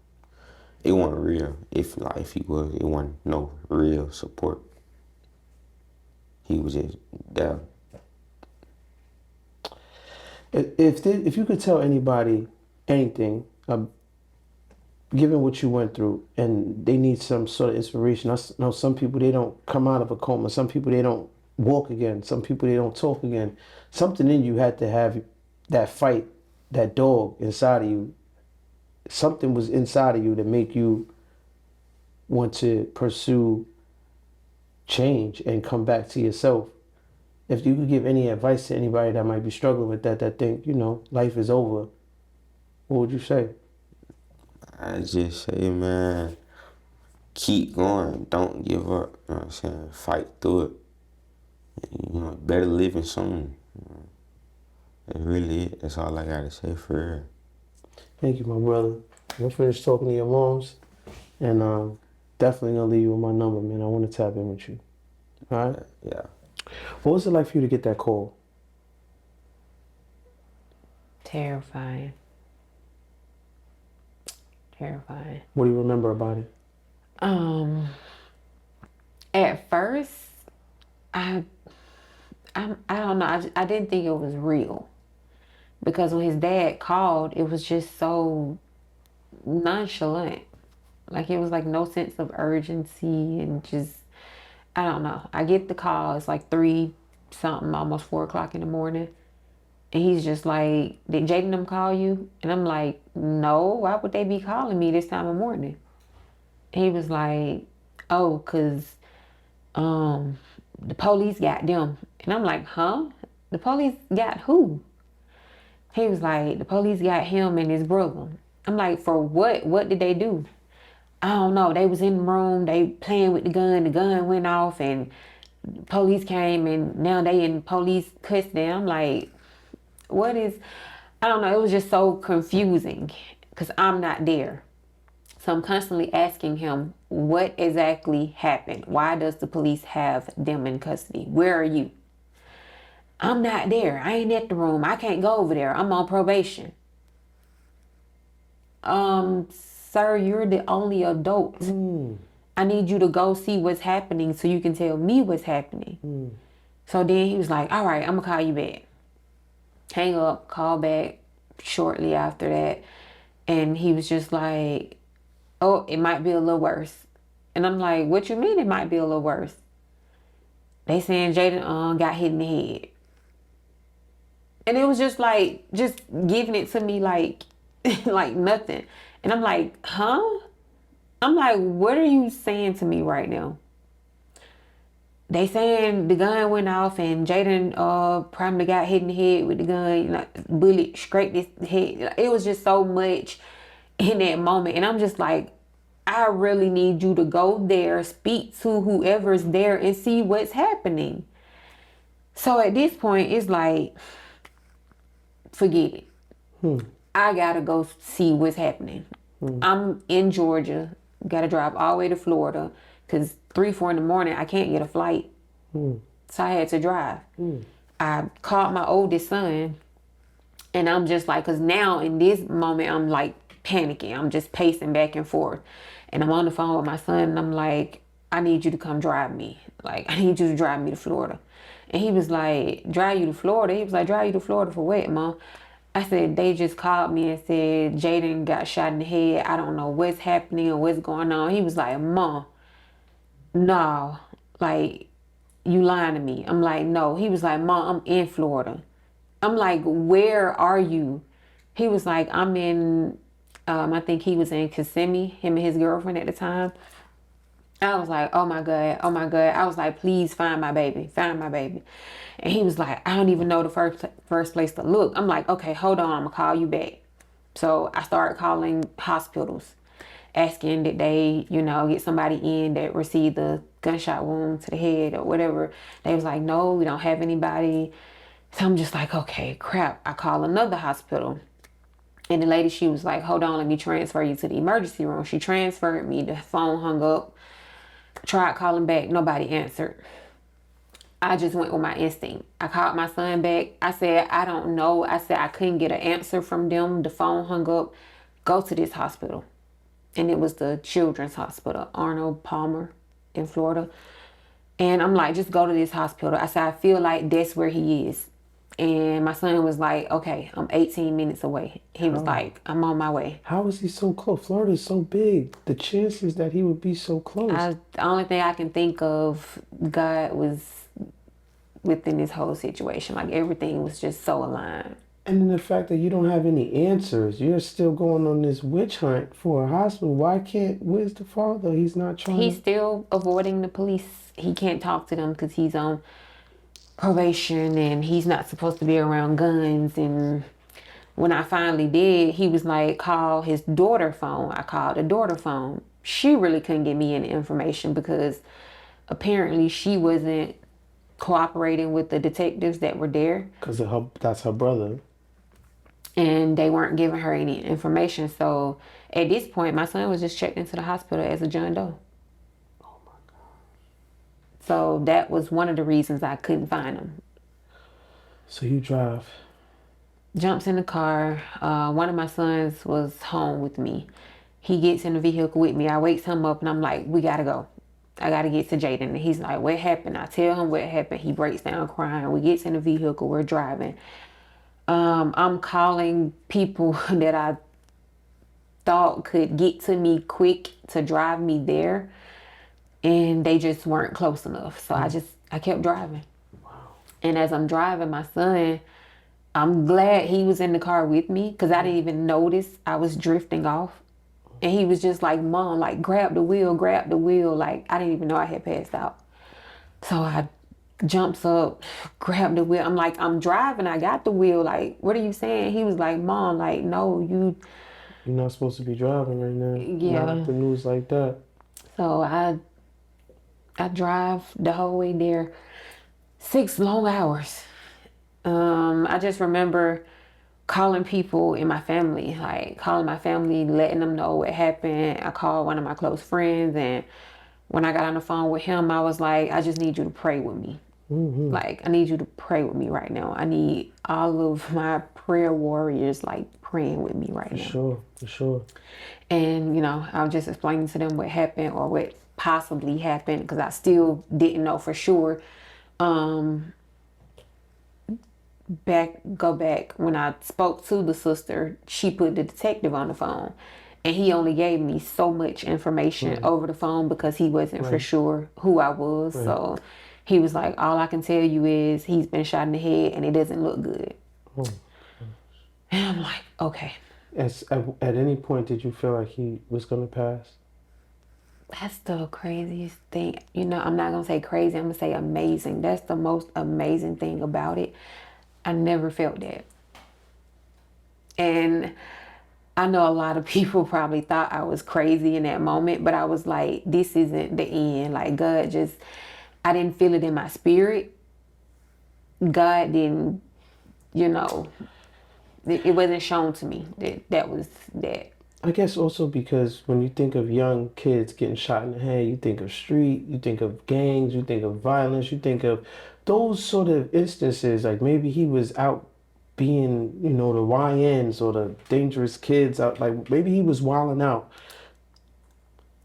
it wasn't real. If he was, it wasn't no real support. He was just there. If you could tell anybody anything, given what you went through, and they need some sort of inspiration. I know some people, they don't come out of a coma. Some people, they don't walk again. Some people, they don't talk again. Something in you had to have that fight, that dog inside of you. Something was inside of you that make you want to pursue change and come back to yourself. If you could give any advice to anybody that might be struggling with that think, life is over, what would you say? I just say, man, keep going. Don't give up. You know what I'm saying? Fight through it. Better living soon. That's really it. That's all I gotta say for real. Thank you, my brother. I'm finished talking to your moms, and definitely gonna leave you with my number, man. I want to tap in with you. All right? Yeah. What was it like for you to get that call? Terrifying. What do you remember about it? At first, I don't know. I didn't think it was real, because when his dad called, it was just so nonchalant. Like, it was like no sense of urgency, and just, I don't know. I get the call. It's like 3 something, almost 4 o'clock in the morning. And he's just like, did Jaden them call you? And I'm like, no, why would they be calling me this time of morning? And he was like, oh, because the police got them. And I'm like, huh? The police got who? He was like, the police got him and his brother. I'm like, for what? What did they do? I don't know. They was in the room. They playing with the gun. The gun went off and police came, and now they in police custody. I'm like, what is, I don't know. It was just so confusing because I'm not there. So I'm constantly asking him, what exactly happened? Why does the police have them in custody? Where are you? I'm not there. I ain't at the room. I can't go over there. I'm on probation. Sir, you're the only adult. I need you to go see what's happening so you can tell me what's happening. So then he was like, all right, I'm gonna call you back. Hang up, call back shortly after that. And he was just like, oh, it might be a little worse. And I'm like, what you mean it might be a little worse? They saying Jaden got hit in the head. And it was just like, just giving it to me like, like nothing. And I'm like, huh? I'm like, what are you saying to me right now? They saying the gun went off and Jaden probably got hit in the head with the gun, bullet scraped his head. It was just so much in that moment. And I'm just like, I really need you to go there, speak to whoever's there and see what's happening. So at this point, it's like, forget it. I gotta go see what's happening. I'm in Georgia, gotta drive all the way to Florida, because 3, 4 in the morning, I can't get a flight. So I had to drive. I called my oldest son, and I'm just like, because now in this moment, I'm like panicking. I'm just pacing back and forth. And I'm on the phone with my son, and I'm like, I need you to come drive me. Like, I need you to drive me to Florida. And he was like, drive you to Florida? He was like, drive you to Florida for what, Mom? I said, they just called me and said Jaden got shot in the head. I don't know what's happening or what's going on. He was like, Mom, no, like, you lying to me. I'm like, no. He was like, Mom, I'm in Florida. I'm like, where are you? He was like, I'm in, I think he was in Kissimmee, him and his girlfriend at the time. I was like, oh my God, oh my God. I was like, please find my baby, find my baby. And he was like, I don't even know the first place to look. I'm like, okay, hold on, I'm gonna call you back. So I started calling hospitals, asking that they, get somebody in that received the gunshot wound to the head or whatever. They was like, no, we don't have anybody. So I'm just like, okay, crap. I call another hospital. And the lady, she was like, hold on, let me transfer you to the emergency room. She transferred me. The phone hung up. Tried calling back. Nobody answered. I just went with my instinct. I called my son back. I said, I don't know. I said, I couldn't get an answer from them. The phone hung up. Go to this hospital. And it was the Children's Hospital, Arnold Palmer in Florida. And I'm like, just go to this hospital. I said, I feel like that's where he is. And my son was like, okay, I'm 18 minutes away. He was like, I'm on my way. How is he so close? Florida is so big. The chances that he would be so close. The only thing I can think of, God was within this whole situation. Like, everything was just so aligned. And then the fact that you don't have any answers, you're still going on this witch hunt for a hospital. Where's the father? He's not trying He's to. still avoiding the police. He can't talk to them because he's on probation and he's not supposed to be around guns. And when I finally did, he was like, call his daughter phone. I called the daughter phone. She really couldn't get me any information because apparently she wasn't cooperating with the detectives that were there. Because that's her brother. And they weren't giving her any information. So at this point, my son was just checked into the hospital as a John Doe. Oh my God. So that was one of the reasons I couldn't find him. So you drive. Jumps in the car. One of my sons was home with me. He gets in the vehicle with me. I wakes him up and I'm like, we gotta go. I gotta get to Jaden. And he's like, what happened? I tell him what happened. He breaks down crying. We gets in the vehicle. We're driving. I'm calling people that I thought could get to me quick to drive me there. And they just weren't close enough. So I kept driving. Wow. And as I'm driving, my son, I'm glad he was in the car with me because I didn't even notice I was drifting off. And he was just like, Mom, like, grab the wheel. Like, I didn't even know I had passed out. So I jumps up, grab the wheel. I'm like, I'm driving. I got the wheel. Like, what are you saying? He was like, Mom, like, no, you're not supposed to be driving right now. Yeah. Not with the news like that. So I drive the whole way there. 6 long hours. I just remember calling people in my family, letting them know what happened. I called one of my close friends, and when I got on the phone with him, I was like, I just need you to pray with me. Mm-hmm. Like, I need you to pray with me right now. I need all of my prayer warriors, like, praying with me right now. For sure. And, I was just explaining to them what happened or what possibly happened because I still didn't know for sure. Go back when I spoke to the sister, she put the detective on the phone, and he only gave me so much information over the phone because he wasn't for sure who I was. So he was like, all I can tell you is he's been shot in the head and it doesn't look good. And I'm like, okay. At any point did you feel like he was going to pass? That's the craziest thing. I'm not going to say crazy, I'm going to say amazing. That's the most amazing thing about it. I never felt that. And I know a lot of people probably thought I was crazy in that moment, but I was like, this isn't the end. Like, God I didn't feel it in my spirit. God didn't, it wasn't shown to me that was that. I guess also because when you think of young kids getting shot in the head, you think of street, you think of gangs, you think of violence, you think of those sort of instances. Like maybe he was out being, the YNs or the dangerous kids out. Like maybe he was wilding out.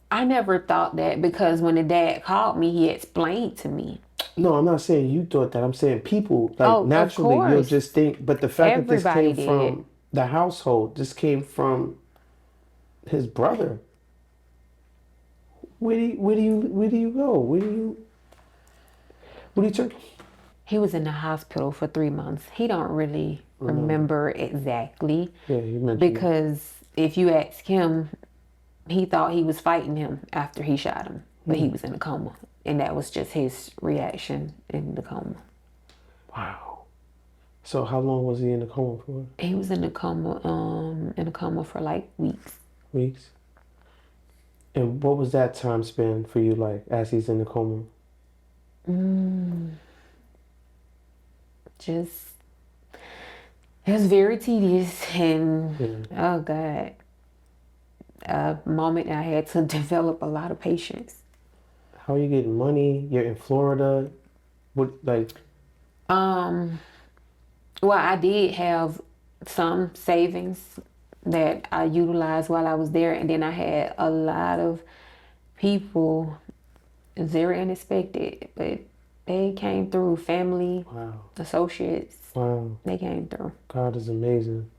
I never thought that because when the dad called me, he explained to me. No, I'm not saying you thought that. I'm saying people, like naturally you'll just think, but the fact that this came from the household, this came from his brother. Where do you go? Where do you turn? He was in the hospital for 3 months. He don't really remember exactly. Yeah, you mentioned because if you ask him, he thought he was fighting him after he shot him, but he was in a coma, and that was just his reaction in the coma. Wow. So how long was he in the coma for? He was in the coma for like weeks. Weeks. And what was that time span for you like as he's in the coma? It was very tedious and oh God, a moment I had to develop a lot of patience. How are you getting money? You're in Florida. What Well, I did have some savings that I utilized while I was there, and then I had a lot of people, very unexpected, but they came through. Family, associates. Wow. They came through. God is amazing.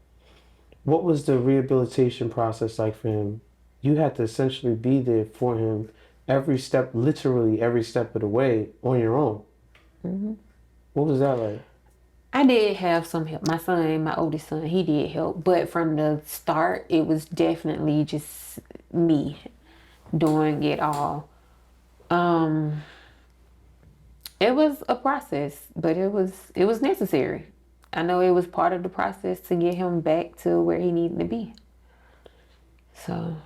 What was the rehabilitation process like for him? You had to essentially be there for him literally every step of the way on your own. Mm-hmm. What was that like? I did have some help. My son, my oldest son, he did help. But from the start, it was definitely just me doing it all. It was a process, but it was necessary. I know it was part of the process to get him back to where he needed to be. So,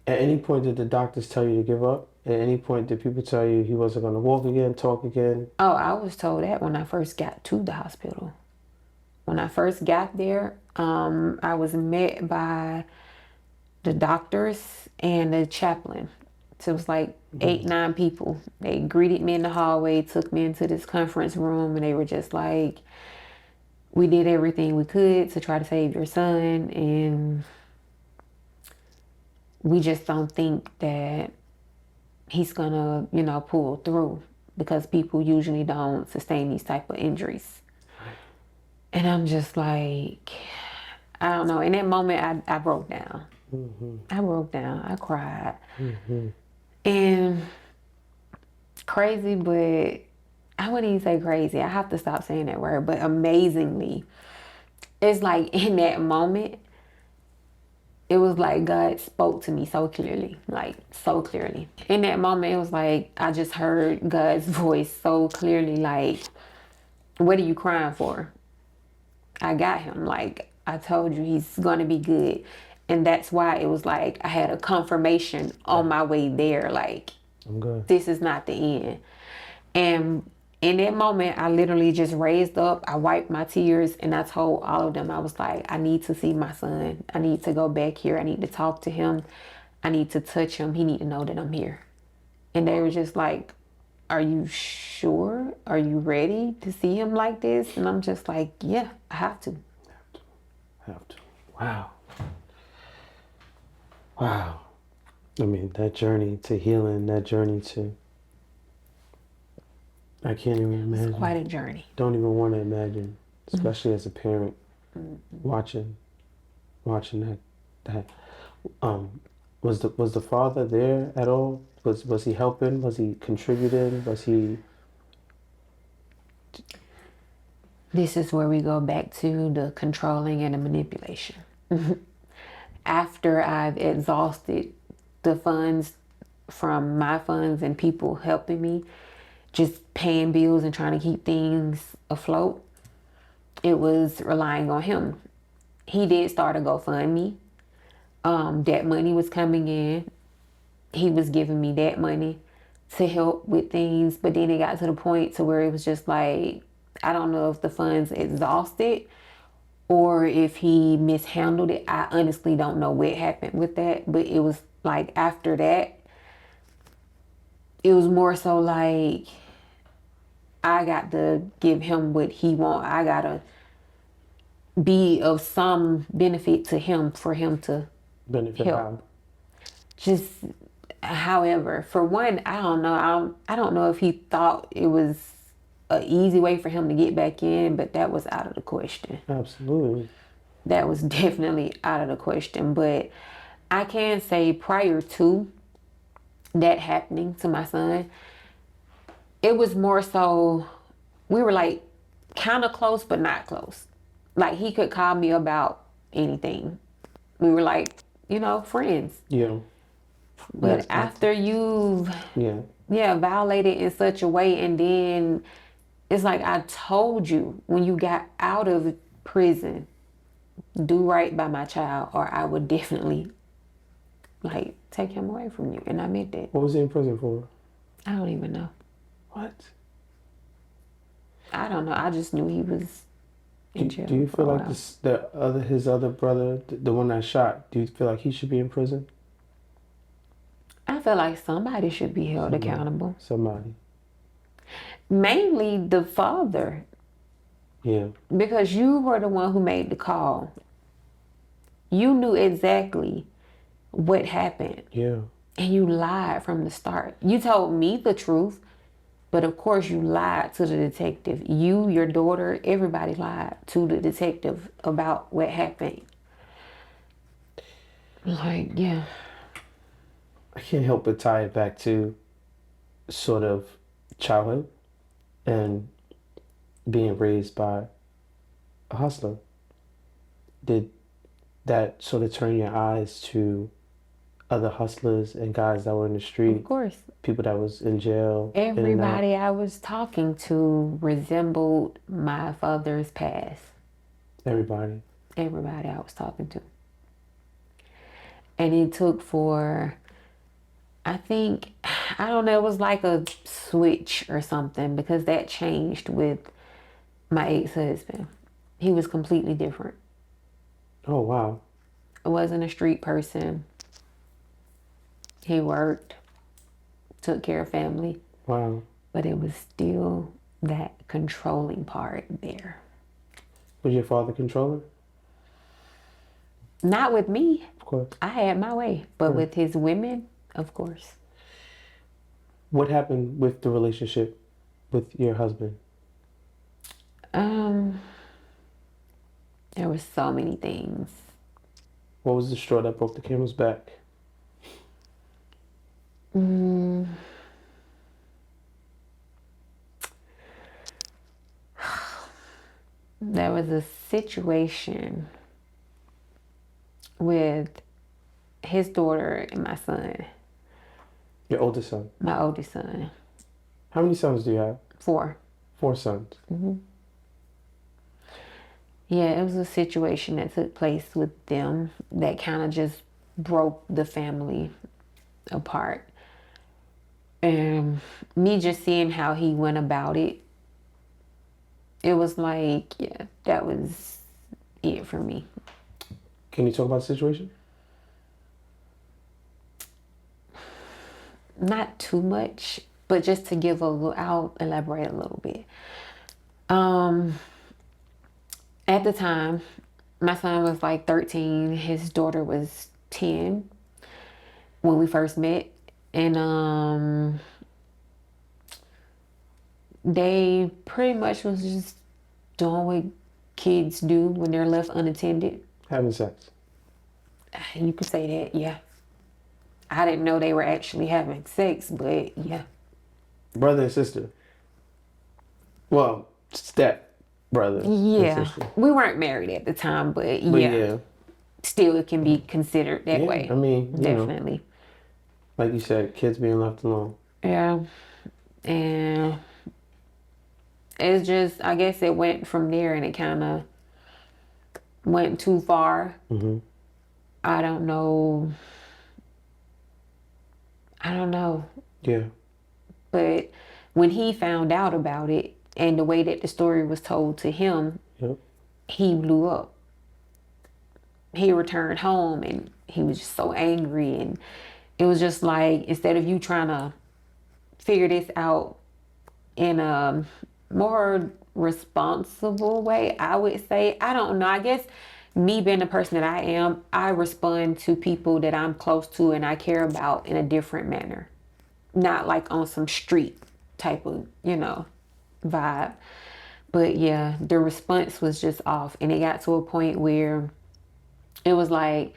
At any point did the doctors tell you to give up? At any point did people tell you he wasn't going to walk again, talk again? oh, I was told that when I first got to the hospital. When I first got there, I was met by the doctors and the chaplain. So it was like 8, 9 people. They greeted me in the hallway, took me into this conference room, and they were just like, we did everything we could to try to save your son, and we just don't think that he's gonna, pull through, because people usually don't sustain these type of injuries. And I'm just like, I don't know. In that moment, I broke down. I broke down. I cried. And crazy, but I wouldn't even say crazy. I have to stop saying that word. But amazingly, it's like in that moment, it was like God spoke to me so clearly, like so clearly. In that moment, it was like I just heard God's voice so clearly, like, what are you crying for? I got him. Like, I told you, he's going to be good. And that's why it was like I had a confirmation on my way there, like, I'm good. this is not the end. And in that moment, I literally just raised up, I wiped my tears, and I told all of them, I was like, I need to see my son. I need to go back here. I need to talk to him. I need to touch him. He need to know that I'm here. And they were just like, are you sure? Are you ready to see him like this? And I'm just like, yeah, I have to. Have to. Wow. Wow. I mean, that journey to healing, that journey to, I can't even imagine. It's quite a journey. Don't even want to imagine, especially as a parent, watching that. Was the father there at all? Was he helping? Was he contributing? Was he? This is where we go back to the controlling and the manipulation. After I've exhausted the funds from my funds and people helping me, just paying bills and trying to keep things afloat, it was relying on him. He did start a GoFundMe. That money was coming in. He was giving me that money to help with things, but then it got to the point to where it was just like, I don't know if the funds exhausted or if he mishandled it. I honestly don't know what happened with that, but it was like after that, it was more so like I got to give him what he want. I got to be of some benefit to him for him to Benefit help. how? Just however, for one, I don't know. I don't know if he thought it was an easy way for him to get back in, but that was out of the question. Absolutely. That was definitely out of the question. But I can say prior to that happening to my son, it was more so we were like kind of close, but not close. Like he could call me about anything. We were like, friends. Yeah. But after you've violated in such a way, and then it's like I told you when you got out of prison, do right by my child, or I would definitely like take him away from you. And I meant that. What was he in prison for? I don't even know. What? I don't know. I just knew he was in jail. Do you feel like his other brother, the one that shot, do you feel like he should be in prison? I feel like somebody should be held accountable. Somebody. Mainly the father. Yeah. Because you were the one who made the call. You knew exactly what happened. Yeah. And you lied from the start. You told me the truth, but of course you lied to the detective. You, your daughter, everybody lied to the detective about what happened. Like, yeah. I can't help but tie it back to sort of childhood and being raised by a hustler. Did that sort of turn your eyes to other hustlers and guys that were in the street? Of course. People that was in jail, in and out? Everybody I was talking to resembled my father's past. Everybody. Everybody I was talking to. And it took for, I think, I don't know, it was like a switch or something, because that changed with my ex-husband. He was completely different. Oh, wow. I wasn't a street person. He worked, took care of family. Wow. But it was still that controlling part there. Was your father controlling? Not with me. Of course. I had my way. But with his women, of course. What happened with the relationship with your husband? There were so many things. What was the straw that broke the camel's back? There was a situation with his daughter and my son. Your oldest son? My oldest son. How many sons do you have? 4. 4 sons. Yeah, it was a situation that took place with them that kind of just broke the family apart. And me just seeing how he went about it, it was like, yeah, that was it for me. Can you talk about the situation? Not too much, but just to give a little, I'll elaborate a little bit. At the time, my son was like 13. His daughter was 10 when we first met. And they pretty much was just doing what kids do when they're left unattended. Having sex. You could say that, yeah. I didn't know they were actually having sex, but yeah. Brother and sister. Well, step brother. Yeah. And sister. We weren't married at the time, but But yeah. yeah. Still, it can be considered that way. I mean, you definitely. know, like you said, kids being left alone. Yeah. And it's just, I guess it went from there and it kind of went too far. I don't know. Yeah. But when he found out about it and the way that the story was told to him, he blew up. He returned home and he was just so angry. And it was just like, instead of you trying to figure this out in a more responsible way, I would say, I don't know. I guess me being the person that I am, I respond to people that I'm close to and I care about in a different manner. Not like on some street type of, vibe. But yeah, the response was just off. And it got to a point where it was like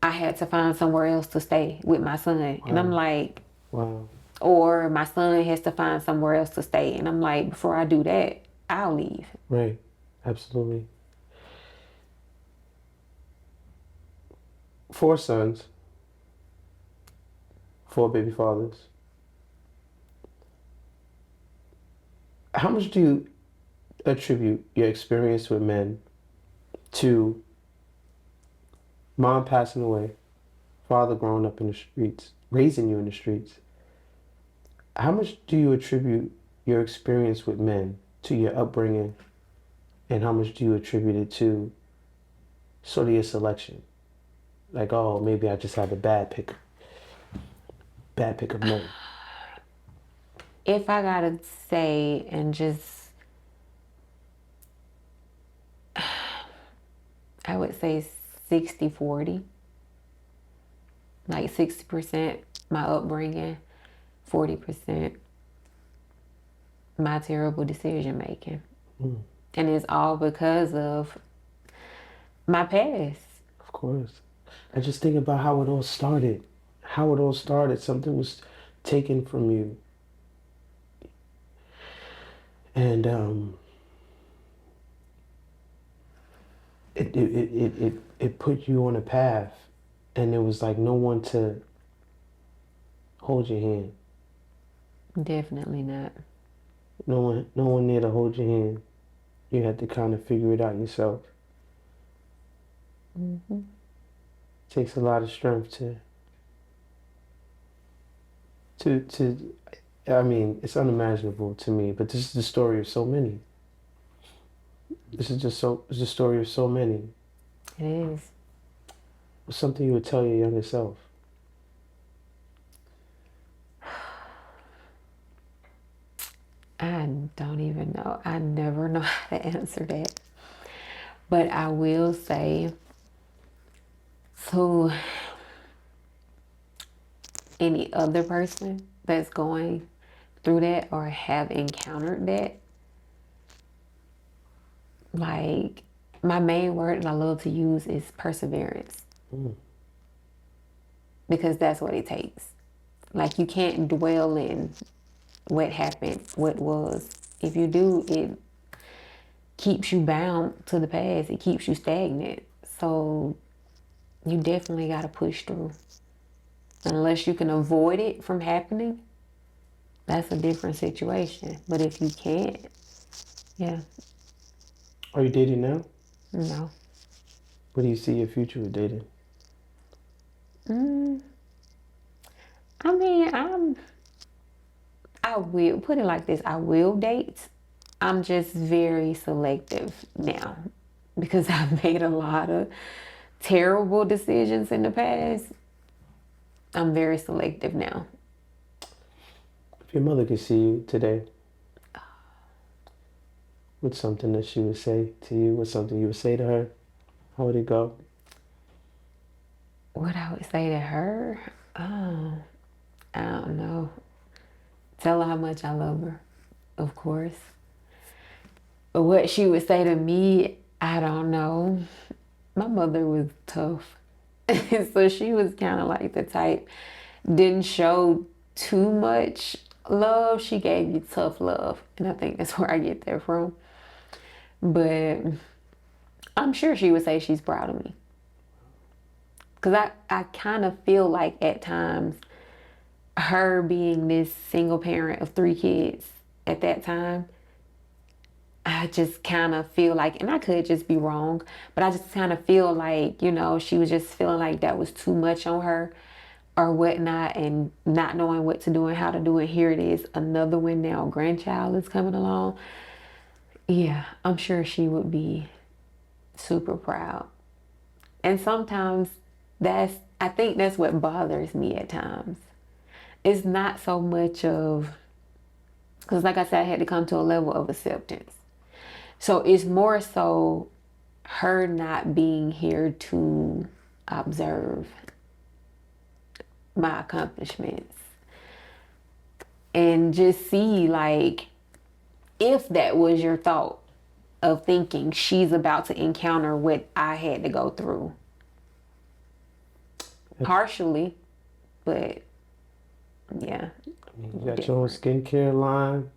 I had to find somewhere else to stay with my son. Wow. And I'm like, wow. Or my son has to find somewhere else to stay. And I'm like, before I do that, I'll leave. Right. Absolutely. 4 sons. 4 baby fathers. How much do you attribute your experience with men to mom passing away, father growing up in the streets, raising you in the streets? How much do you attribute your experience with men to your upbringing, and how much do you attribute it to sort of your selection? Like, oh, maybe I just had a bad pick of men. If I gotta say, and just, I would say 60-40. Like 60% my upbringing, 40% my terrible decision making. And it's all because of my past. Of course. I just think about how it all started. Something was taken from you. And it put you on a path, and there was like no one to hold your hand. Definitely not. No one there to hold your hand. You had to kind of figure it out yourself. Mm-hmm. Takes a lot of strength to I mean, it's unimaginable to me, but this is the story of so many. It's the story of so many. It is. What's something you would tell your younger self? I don't even know. I never know how to answer that. But I will say to any other person that's going through that or have encountered that, like, my main word that I love to use is perseverance. Because that's what it takes. Like, you can't dwell in what happened, what was. If you do, it keeps you bound to the past. It keeps you stagnant. So you definitely got to push through. Unless you can avoid it from happening, that's a different situation. But if you can't, yeah. Are you dating now? No. What do you see your future with dating? I mean, I will put it like this. I will date. I'm just very selective now because I've made a lot of terrible decisions in the past. I'm very selective now. If your mother could see you today, what's something that she would say to you? What's something you would say to her? How would it go? What I would say to her? Oh, I don't know. Tell her how much I love her, of course. But what she would say to me, I don't know. My mother was tough. So she was kind of like the type, didn't show too much love. She gave you tough love. And I think that's where I get that from. But I'm sure she would say she's proud of me. Because I kind of feel like at times, her being this single parent of 3 kids at that time, I just kind of feel like, and I could just be wrong, but I just kind of feel like, you know, she was just feeling like that was too much on her or whatnot, and not knowing what to do and how to do it. Here it is, another one now, grandchild is coming along. Yeah, I'm sure she would be super proud. And sometimes I think that's what bothers me at times. It's not so much of, because like I said, I had to come to a level of acceptance. So it's more so her not being here to observe my accomplishments and just see, like, if that was your thought of thinking she's about to encounter what I had to go through. Partially, but yeah. You got your own skincare line.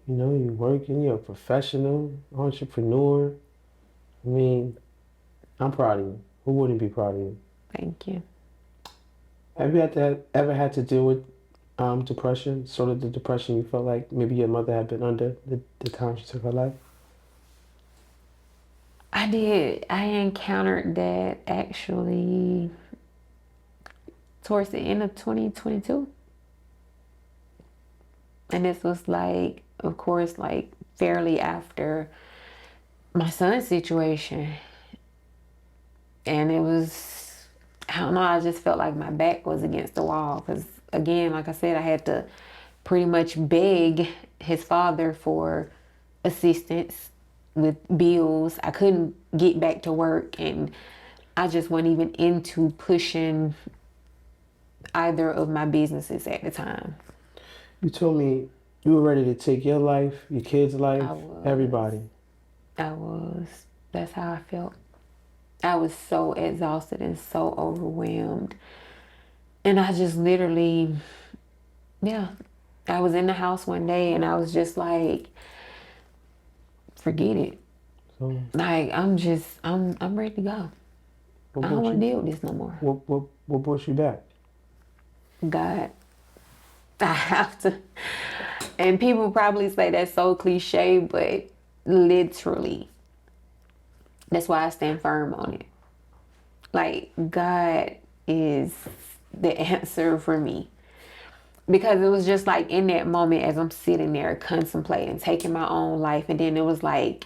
You know, you're working, you're a professional, entrepreneur. I mean, I'm proud of you. Who wouldn't be proud of you? Thank you. Have you ever had to deal with depression, sort of the depression you felt like maybe your mother had been under the time she took her life? I did. I encountered that actually towards the end of 2022. And this was like, of course, like fairly after my son's situation. And it was, I don't know, I just felt like my back was against the wall. Because again, like I said, I had to pretty much beg his father for assistance with bills. I couldn't get back to work, and I just wasn't even into pushing either of my businesses at the time. You told me you were ready to take your life, your kids' life, everybody. I was. That's how I felt. I was so exhausted and so overwhelmed. And I just literally, yeah, I was in the house one day and I was just like, forget it. So Like, I'm ready to go. what I don't brought want to you? deal with this no more. What brought you back? God, I have to. And people probably say that's so cliche, but literally, that's why I stand firm on it. Like, God is the answer for me. Because it was just like in that moment as I'm sitting there contemplating, taking my own life, and then it was like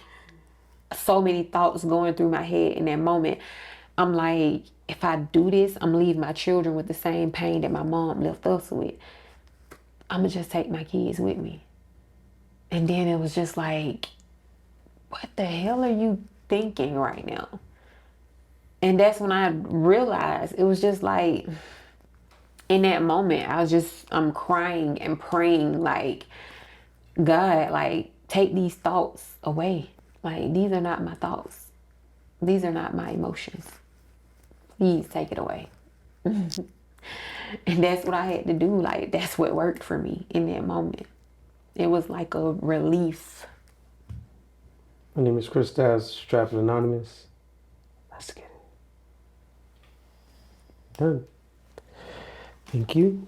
so many thoughts going through my head in that moment. I'm like, if I do this, I'm leaving my children with the same pain that my mom left us with. I'm gonna just take my kids with me. And then it was just like, what the hell are you thinking right now? And that's when I realized it was just like, in that moment, I'm crying and praying, like, God, like, take these thoughts away. Like, these are not my thoughts. These are not my emotions. Please take it away. And that's what I had to do. Like, that's what worked for me in that moment. It was like a relief. My name is Chris Styles, Trappin Anonymous. Let's get it done. Thank you.